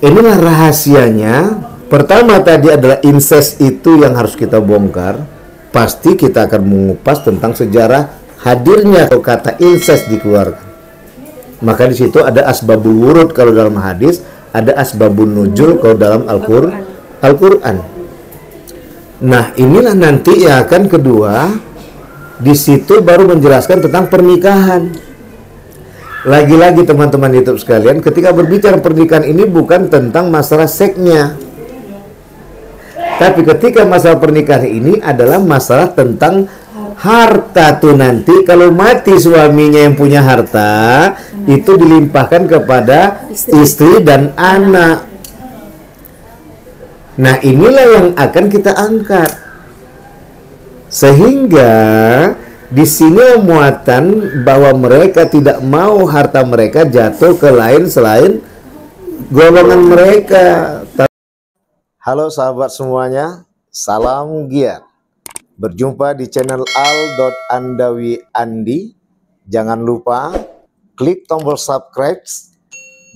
Inilah rahasianya. Pertama tadi adalah incest itu yang harus kita bongkar. Pasti kita akan mengupas tentang sejarah hadirnya kata incest dikeluarkan. Maka di situ ada asbabul wurud kalau dalam hadis, ada asbabun nuzul kalau dalam Al-Qur'an. Nah, inilah nanti yang akan kedua. Di situ baru menjelaskan tentang pernikahan. Lagi-lagi teman-teman YouTube sekalian, ketika berbicara pernikahan ini bukan tentang masalah seksnya. Tapi ketika masalah pernikahan ini adalah masalah tentang harta tuh nanti. Kalau mati suaminya yang punya harta, itu dilimpahkan kepada istri dan anak. Nah, inilah yang akan kita angkat. Sehingga di sini muatan bahwa mereka tidak mau harta mereka jatuh ke lain selain golongan mereka. Halo sahabat semuanya, salam giat. Berjumpa di channel al.andawi.andi. Jangan lupa klik tombol subscribe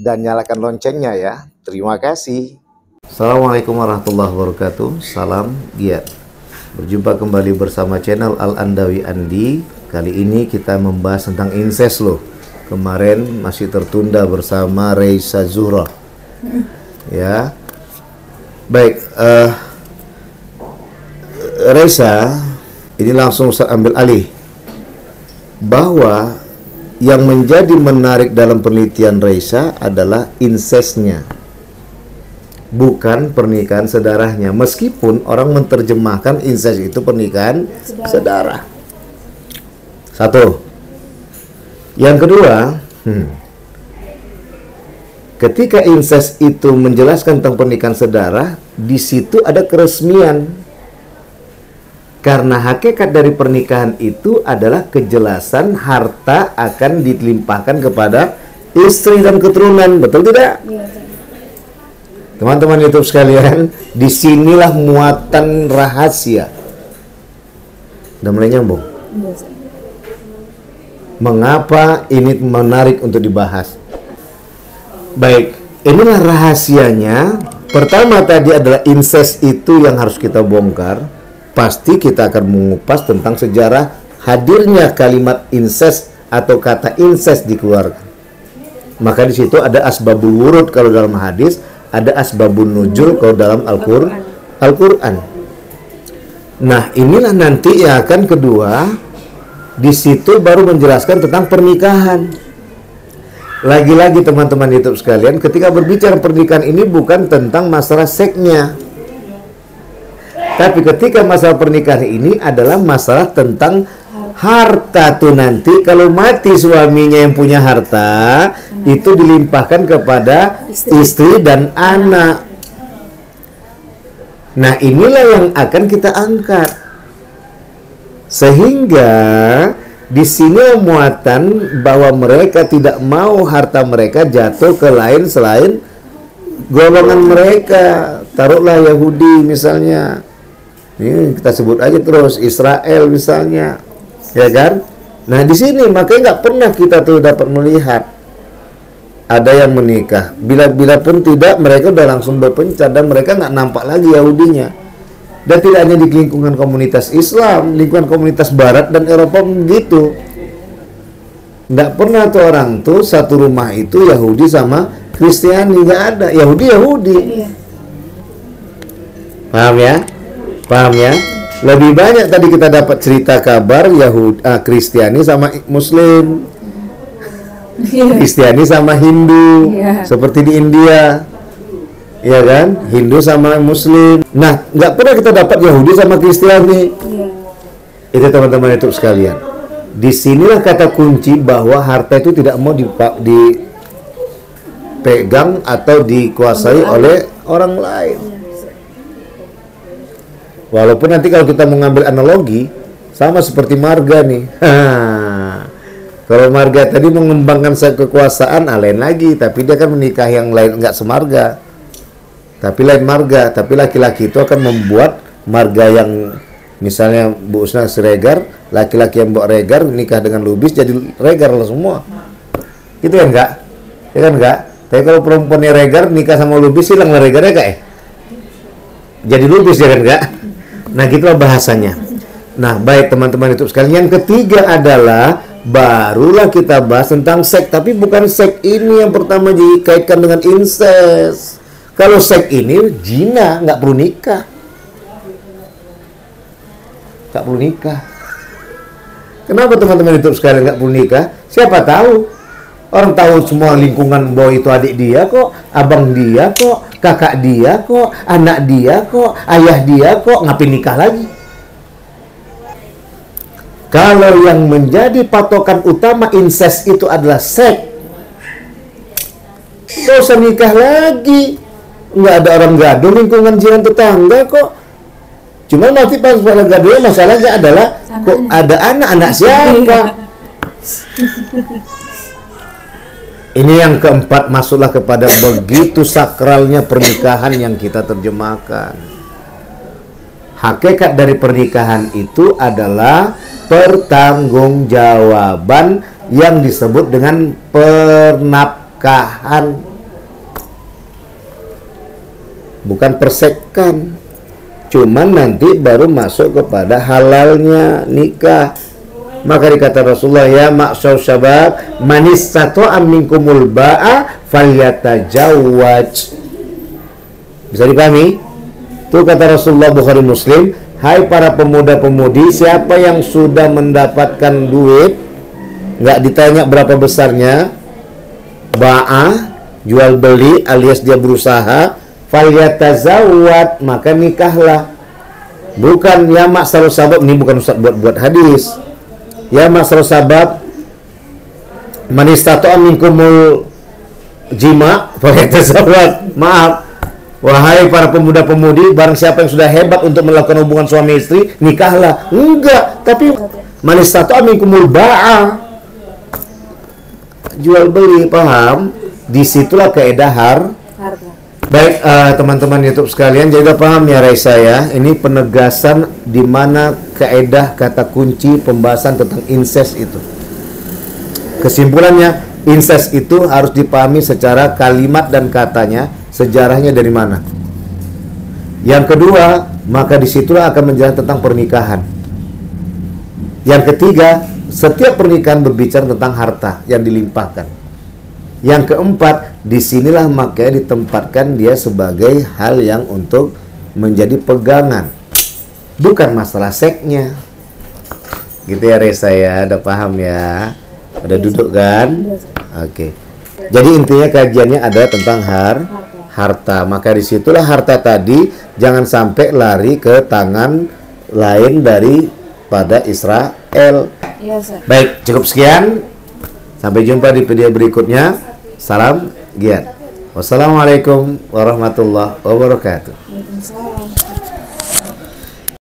dan nyalakan loncengnya ya. Terima kasih. Assalamualaikum warahmatullahi wabarakatuh. Salam giat. Berjumpa kembali bersama channel Al-Andawi Andi. Kali ini kita membahas tentang incest loh. Kemarin masih tertunda bersama Reisa Zuhra. Ya. Baik, Reisa, ini langsung saya ambil alih. Bahwa yang menjadi menarik dalam penelitian Reisa adalah incestnya, bukan pernikahan sedarahnya. Meskipun orang menerjemahkan incest itu pernikahan sedarah. Satu. Yang kedua, ketika incest itu menjelaskan tentang pernikahan sedarah, di situ ada keresmian. Karena hakikat dari pernikahan itu adalah kejelasan harta akan dilimpahkan kepada istri dan keturunan. Betul tidak? Teman-teman YouTube sekalian, disinilah muatan rahasia. Udah mulai nyambung? Mengapa ini menarik untuk dibahas? Baik, inilah rahasianya. Pertama tadi adalah incest itu yang harus kita bongkar. Pasti kita akan mengupas tentang sejarah hadirnya kalimat incest atau kata incest dikeluarkan. Maka di situ ada asbabul wurud kalau dalam hadis, ada asbabun nuzul kalau dalam Al-Qur'an. Nah, inilah nanti yang akan kedua. Di situ baru menjelaskan tentang pernikahan. Lagi-lagi teman-teman YouTube sekalian, ketika berbicara pernikahan ini bukan tentang masalah seksnya. Tapi ketika masalah pernikahan ini adalah masalah tentang harta tuh nanti. Kalau mati suaminya yang punya harta, itu dilimpahkan kepada istri dan anak. Nah, inilah yang akan kita angkat. Sehingga di sini muatan bahwa mereka tidak mau harta mereka jatuh ke lain selain golongan mereka. Taruhlah Yahudi misalnya. Ini kita sebut aja terus Israel misalnya. Ya kan? Nah, di sini makanya nggak pernah kita tuh dapat melihat ada yang menikah. Bila pun tidak, mereka udah langsung berpencar dan mereka nggak nampak lagi Yahudinya. Dan tidak hanya di lingkungan komunitas Islam, lingkungan komunitas Barat dan Eropa begitu. Nggak pernah tuh orang tuh satu rumah itu Yahudi sama Kristiani, nggak ada. Yahudi. Paham ya? Paham ya? Lebih banyak tadi kita dapat cerita kabar Kristiani sama Muslim, Kristiani sama Hindu, seperti di India. Ya kan, Hindu sama Muslim. Nah, nggak pernah kita dapat Yahudi sama Kristiani. Itu teman-teman YouTube sekalian. Disinilah kata kunci bahwa harta itu tidak mau dipegang atau dikuasai oleh orang lain. Walaupun nanti kalau kita mengambil analogi, sama seperti marga nih. Kalau marga tadi mengembangkan kekuasaan, lain lagi. Tapi dia kan menikah yang lain, nggak semarga. Tapi lain marga, tapi laki-laki itu akan membuat marga yang misalnya Bu Usna Siregar, laki-laki yang bawa Regar nikah dengan Lubis jadi Regar lah semua. Gitu ya enggak? Ya kan enggak? Tapi kalau perempuannya regar nikah sama lubis, hilang lah regarnya kak ya. Jadi lubis ya kan kak. Nah gitulah bahasanya. Nah baik teman-teman YouTube sekalian, yang ketiga adalah barulah kita bahas tentang seks. Tapi bukan seks ini yang pertama dikaitkan dengan incest. Kalau seks ini zina, nggak perlu nikah. Nggak perlu nikah. Kenapa teman-teman YouTube sekalian nggak perlu nikah? Siapa tahu. Orang tahu semua lingkungan bahwa itu adik dia kok, abang dia kok, kakak dia kok, anak dia kok, ayah dia kok, ngapain nikah lagi? Kalau yang menjadi patokan utama incest itu adalah seks, nggak usah nikah lagi. Nggak ada orang gaduh lingkungan jiran tetangga kok. Cuma nanti pas pada gaduhnya masalahnya adalah kok ada anak siapa? Ini yang keempat, masuklah kepada begitu sakralnya pernikahan yang kita terjemahkan. Hakikat dari pernikahan itu adalah pertanggungjawaban yang disebut dengan pernafkahan. Bukan persekan. Cuman nanti baru masuk kepada halalnya nikah. Maka dikata Rasulullah, ya ma'syar syabab man istata'a minkumul ba'a falyatajawwaj. Bisa dipahami? Itu kata Rasulullah, Bukhari Muslim, hai para pemuda-pemudi, siapa yang sudah mendapatkan duit, nggak ditanya berapa besarnya, ba'a, jual beli alias dia berusaha, falyatazawwaj, maka nikahlah. Bukan ya ma'syar syabab, ini bukan ustaz buat hadis. Ya masalah sabab man istata'a minkumul jima falyatazawwaj. Maaf, wahai para pemuda-pemudi, barang siapa yang sudah hebat untuk melakukan hubungan suami istri, nikahlah. Enggak, tapi man istata'a minkumul ba'a, jual beli, paham? Disitulah kaidah harta. Baik teman-teman YouTube sekalian, jadi paham ya Raisa ya. Ini penegasan di mana kaidah kata kunci pembahasan tentang incest itu. Kesimpulannya, incest itu harus dipahami secara kalimat dan katanya, sejarahnya dari mana. Yang kedua, maka disitulah akan menjelaskan tentang pernikahan. Yang ketiga, setiap pernikahan berbicara tentang harta yang dilimpahkan. Yang keempat, disinilah makanya ditempatkan dia sebagai hal yang untuk menjadi pegangan, bukan masalah seksnya. Gitu ya Reza ya, udah paham ya? Udah duduk kan? Oke. Jadi intinya kajiannya adalah tentang harta. Maka disitulah harta tadi jangan sampai lari ke tangan lain daripada Israel. Baik, cukup sekian. Sampai jumpa di video berikutnya. Salam giat. Wassalamualaikum warahmatullahi wabarakatuh.